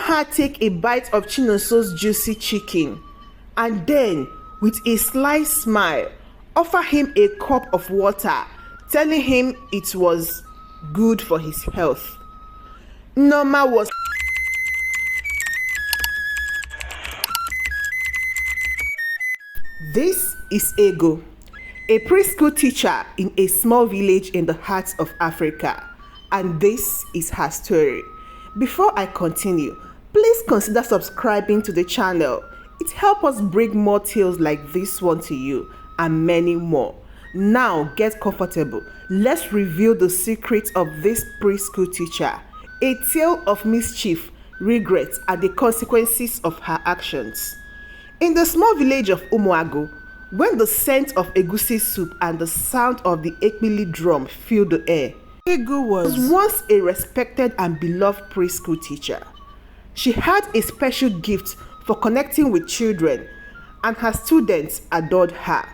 her take a bite of Chinonso's juicy chicken and then, with a sly smile, offer him a cup of water, telling him it was good for his health. Norma was This is Ego, a preschool teacher in a small village in the heart of Africa, and this is her story. Before I continue, please consider subscribing to the channel. It helps us bring more tales like this one to you and many more. Now get comfortable. Let's reveal the secrets of this preschool teacher. A tale of mischief, regret, and the consequences of her actions. In the small village of Umuago, when the scent of egusi soup and the sound of the ekpili drum filled the air, Ego was once a respected and beloved preschool teacher. She had a special gift for connecting with children, and her students adored her.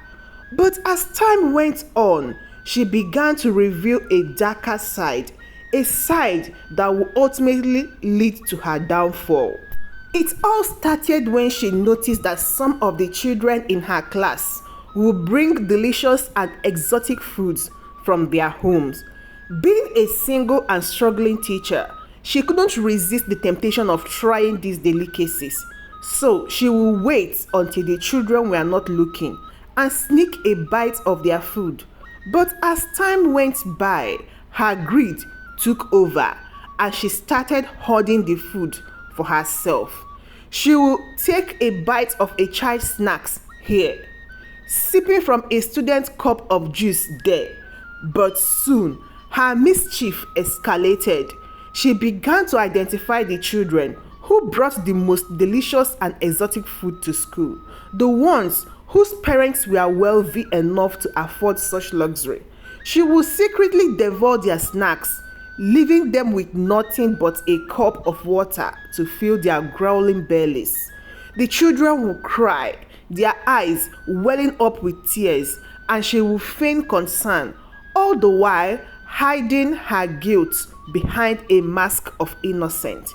But as time went on, she began to reveal a darker side, a side that would ultimately lead to her downfall. It all started when she noticed that some of the children in her class would bring delicious and exotic foods from their homes. Being a single and struggling teacher, she couldn't resist the temptation of trying these delicacies. So she would wait until the children were not looking and sneak a bite of their food. But as time went by, her greed took over and she started hoarding the food for herself. She will take a bite of a child's snacks here, sipping from a student's cup of juice there. But soon, her mischief escalated. She began to identify the children who brought the most delicious and exotic food to school, the ones whose parents were wealthy enough to afford such luxury. She would secretly devour their snacks, leaving them with nothing but a cup of water to fill their growling bellies. The children would cry, their eyes welling up with tears, and she would feign concern, all the while hiding her guilt behind a mask of innocence.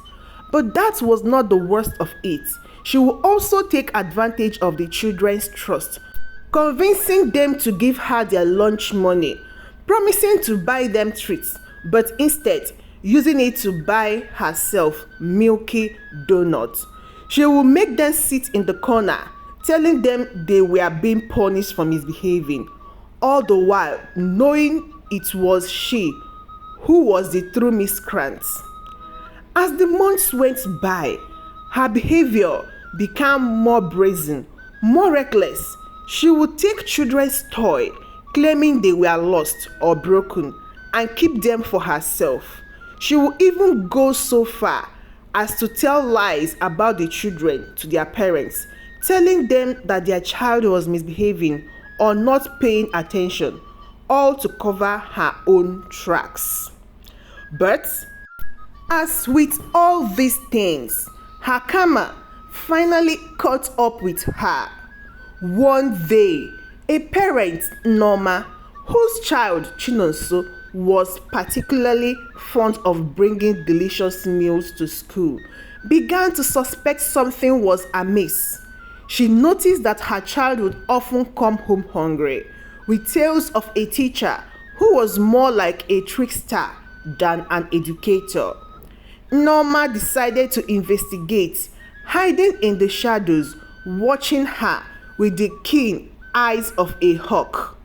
But that was not the worst of it. She would also take advantage of the children's trust, convincing them to give her their lunch money, promising to buy them treats, but instead using it to buy herself milky donuts. She would make them sit in the corner, telling them they were being punished for misbehaving, all the while knowing it was she who was the true miscreant. As the months went by, her behavior became more brazen, more reckless. She would take children's toys, claiming they were lost or broken, and keep them for herself. She would even go so far as to tell lies about the children to their parents, telling them that their child was misbehaving or not paying attention, all to cover her own tracks. But as with all these things, her karma finally caught up with her. One day, a parent, Norma, whose child, Chinonso, was particularly fond of bringing delicious meals to school, began to suspect something was amiss. She noticed that her child would often come home hungry, with tales of a teacher who was more like a trickster than an educator. Norma decided to investigate, hiding in the shadows, watching her with the keen eyes of a hawk.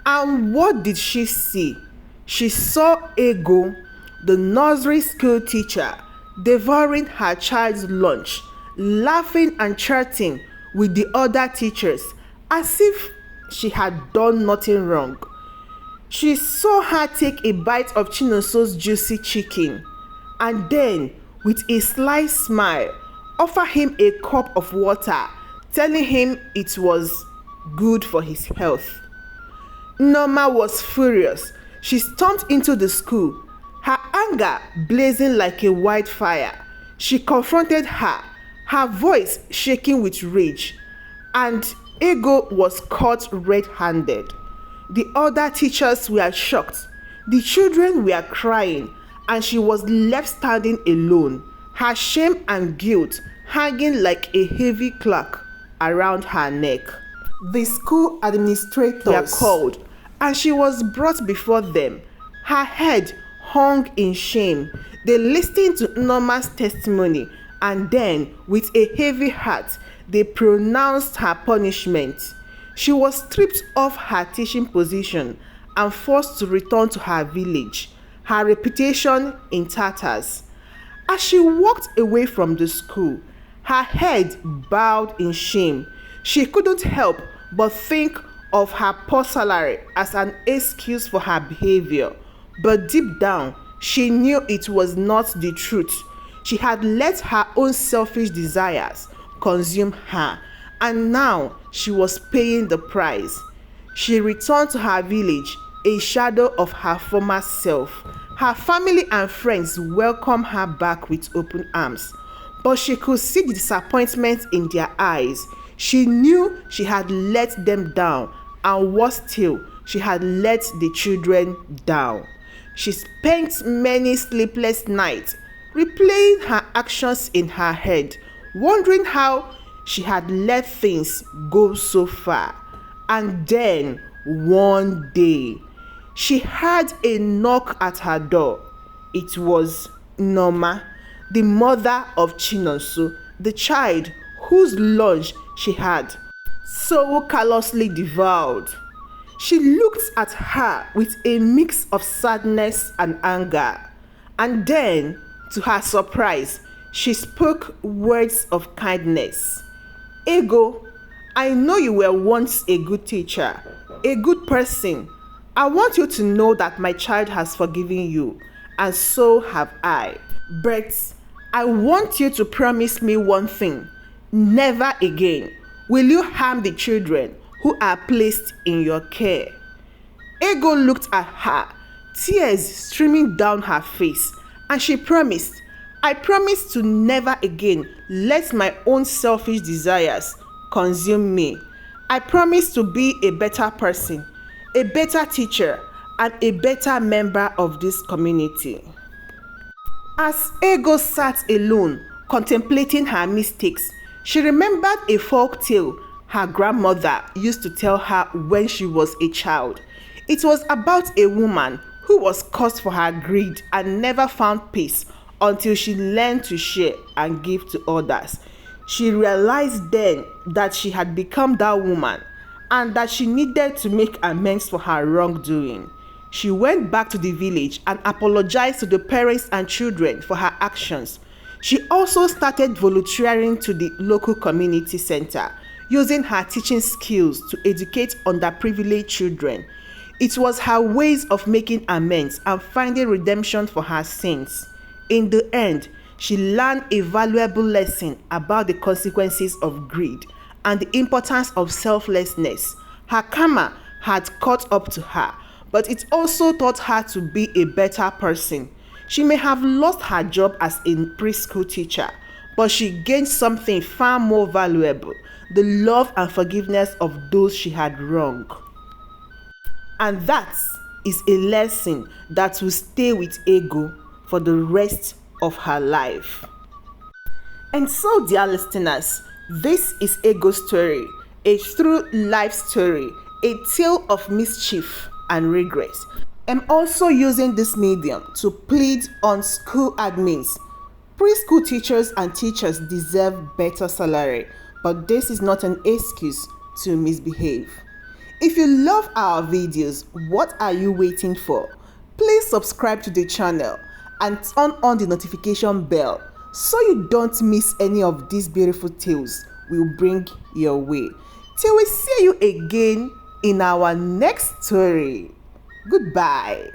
And what did she see? She saw Ego, the nursery school teacher, devouring her child's lunch, laughing and chatting with the other teachers as if she had done nothing wrong. She saw her take a bite of Chinonso's juicy chicken and then, with a sly smile, offer him a cup of water, telling him it was good for his health. Norma was furious. She stormed into the school, her anger blazing like a wildfire. She confronted her, her voice shaking with rage, and Ego was caught red-handed. The other teachers were shocked. The children were crying, and she was left standing alone, her shame and guilt hanging like a heavy cloak around her neck. The school administrators were called, and she was brought before them. Her head hung in shame. They listened to Norma's testimony, and then, with a heavy heart, they pronounced her punishment. She was stripped of her teaching position and forced to return to her village, her reputation in tatters. As she walked away from the school, her head bowed in shame. She couldn't help but think of her poor salary as an excuse for her behavior. But deep down, she knew it was not the truth. She had let her own selfish desires consume her, and now she was paying the price. She returned to her village, a shadow of her former self. Her family and friends welcomed her back with open arms, but she could see the disappointment in their eyes. She knew she had let them down, and worse still, she had let the children down. She spent many sleepless nights replaying her actions in her head, wondering how she had let things go so far. And then, one day, she heard a knock at her door. It was Norma, the mother of Chinonso, the child whose lunch she had so callously devoured. She looked at her with a mix of sadness and anger, and then, to her surprise, she spoke words of kindness. Ego, I know you were once a good teacher, a good person. I want you to know that my child has forgiven you, and so have I. But I want you to promise me one thing. Never again will you harm the children who are placed in your care. Ego looked at her, tears streaming down her face, and she promised, I promise to never again let my own selfish desires consume me. I promise to be a better person, a better teacher, and a better member of this community. As Ego sat alone, contemplating her mistakes, she remembered a folk tale her grandmother used to tell her when she was a child. It was about a woman who was cursed for her greed and never found peace until she learned to share and give to others. She realized then that she had become that woman and that she needed to make amends for her wrongdoing. She went back to the village and apologized to the parents and children for her actions. She also started volunteering to the local community center, using her teaching skills to educate underprivileged children. It was her ways of making amends and finding redemption for her sins. In the end, she learned a valuable lesson about the consequences of greed and the importance of selflessness. Her karma had caught up to her, but it also taught her to be a better person. She may have lost her job as a preschool teacher, but she gained something far more valuable: the love and forgiveness of those she had wronged. And that is a lesson that will stay with Ego for the rest of her life. And so, dear listeners, this is Ego's story, a true life story, a tale of mischief and regret. I'm also using this medium to plead on school admins. Preschool teachers and teachers deserve better salary, but this is not an excuse to misbehave. If you love our videos, what are you waiting for? Please subscribe to the channel and turn on the notification bell so you don't miss any of these beautiful tales we'll bring your way. Till we see you again in our next story. Goodbye.